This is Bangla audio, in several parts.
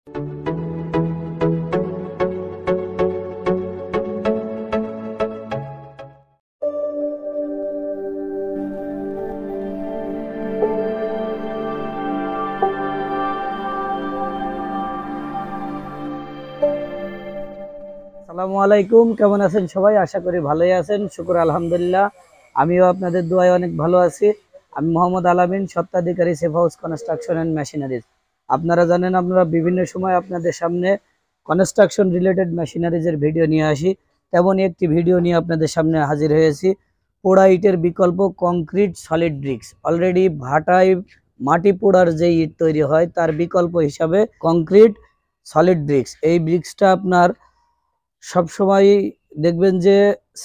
আসসালামু আলাইকুম, কেমন আছেন সবাই? আশা করি ভালোই আছেন। শুকর আলহামদুলিল্লাহ, আমিও আপনাদের দোয়ায় অনেক ভালো আছি। আমি মোহাম্মদ আলামিন, স্বত্বাধিকারী safe house construction and machineries. আপনারা জানেন আমরা বিভিন্ন সময় আপনাদের সামনে কনস্ট্রাকশন রিলেটেড মেশিনারিজের ভিডিও নিয়ে আসি। তেমনই একটি ভিডিও নিয়ে আপনাদের সামনে হাজির হয়েছি। পোড়া ইটের বিকল্প কংক্রিট সলিড ব্রিক্স। অলরেডি ভাটায় মাটি পোড়ার যে ইট তৈরি হয় তার বিকল্প হিসাবে কংক্রিট সলিড ব্রিক্স। এই ব্রিক্সটা আপনার সবসময় দেখবেন যে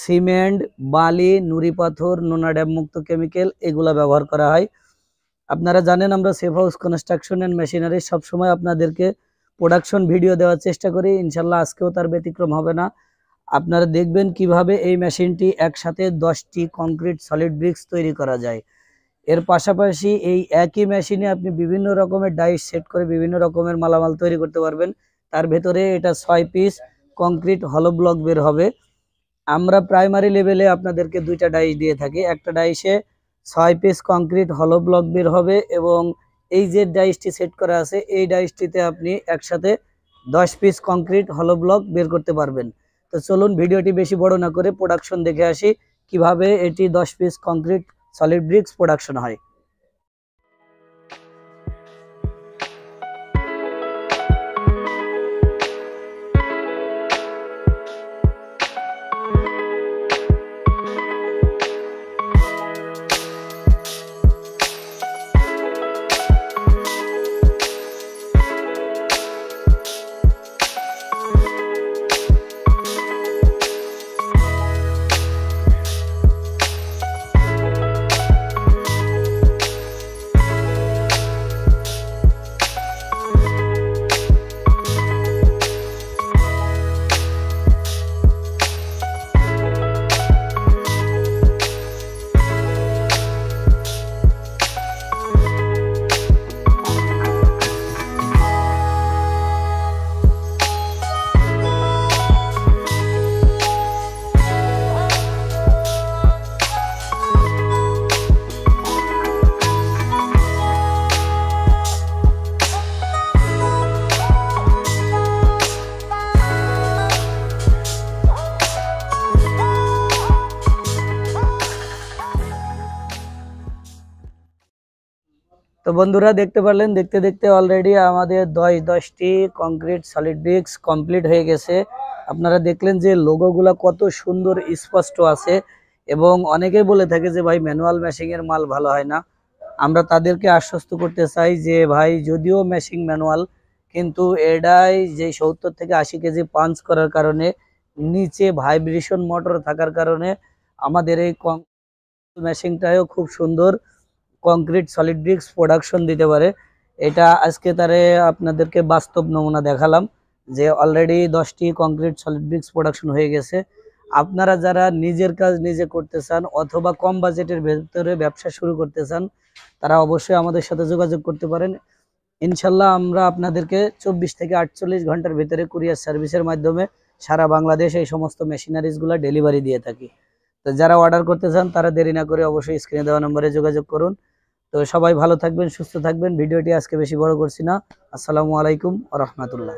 সিমেন্ট, বালি, নুড়ি পাথর, নোনা ড্যাম মুক্ত কেমিক্যাল এগুলা ব্যবহার করা হয়। আপনারা জানেন আমরা safe house construction and machinery সবসময় আপনাদেরকে প্রোডাকশন ভিডিও দেওয়ার চেষ্টা করি। ইনশাল্লাহ আজকেও তার ব্যতিক্রম হবে না। আপনারা দেখবেন কিভাবে এই মেশিনটি একসাথে 10টি কংক্রিট সলিড ব্রিক্স তৈরি করা যায়। এর পাশাপাশি এই একই মেশিনে আপনি বিভিন্ন রকমের ডাইস সেট করে বিভিন্ন রকমের মালামাল তৈরি করতে পারবেন। তার ভেতরে এটা 6 পিস কংক্রিট হলো ব্লক বের হবে। আমরা প্রাইমারি লেভেলে আপনাদেরকে 2টা ডাইস দিয়ে থাকি। একটা ডাইসে 6 পিস কংক্রিট হলো ব্লক বের হবে এবং এই যে ডাইসটি সেট করা আছে এই ডাইসটিতে আপনি একসাথে 10 পিস কংক্রিট হলো ব্লক বের করতে পারবেন। তো চলুন ভিডিওটি বেশি বড় না করে প্রোডাকশন দেখে আসি কিভাবে এটি 10 piece concrete solid bricks production হয়। তো বন্ধুরা দেখতে পারলেন, দেখতে দেখতে অলরেডি আমাদের 10টি কংক্রিট সলিড ব্রিক্স কমপ্লিট হয়ে গেছে। আপনারা দেখলেন যে লোগোগুলা কত সুন্দর স্পষ্ট আছে এবং অনেকেই বলে থাকে যে ভাই ম্যানুয়াল মেশিং এর মাল ভালো হয় না। আমরা তাদেরকে আশ্বস্ত করতে চাই যে ভাই যদিও মেশিং ম্যানুয়াল, কিন্তু এটাই যে 70 থেকে 80 কেজি পাঞ্চ করার কারণে নিচে ভাইব্রেশন মোটর থাকার কারণে আমাদের এই মেশিংটাও খুব সুন্দর কংক্রিট সলিড ব্রিক্স প্রোডাকশন দিতে পারে। এটা আজকে তারে আপনাদেরকে বাস্তব নমুনা দেখালাম যে অলরেডি 10টি কংক্রিট সলিড ব্রিক্স প্রোডাকশন হয়ে গেছে। আপনারা যারা নিজের কাজ নিজে করতে চান অথবা কম বাজেটের ভেতরে ব্যবসা শুরু করতে চান তারা অবশ্যই আমাদের সাথে যোগাযোগ করতে পারেন। ইনশাল্লাহ আমরা আপনাদেরকে 24 থেকে 48 ঘন্টার ভিতরে কুরিয়ার সার্ভিসের মাধ্যমে সারা বাংলাদেশ এই সমস্ত মেশিনারিজগুলো ডেলিভারি দিয়ে থাকি। তো যারা অর্ডার করতে চান তারা দেরি না করে অবশ্যই স্ক্রিনে দেওয়া নম্বরে যোগাযোগ করুন। তো সবাই ভালো থাকবেন, সুস্থ থাকবেন। ভিডিওটি আজকে বেশি বড় করছি না। আসসালামু আলাইকুম ওয়া রাহমাতুল্লাহ।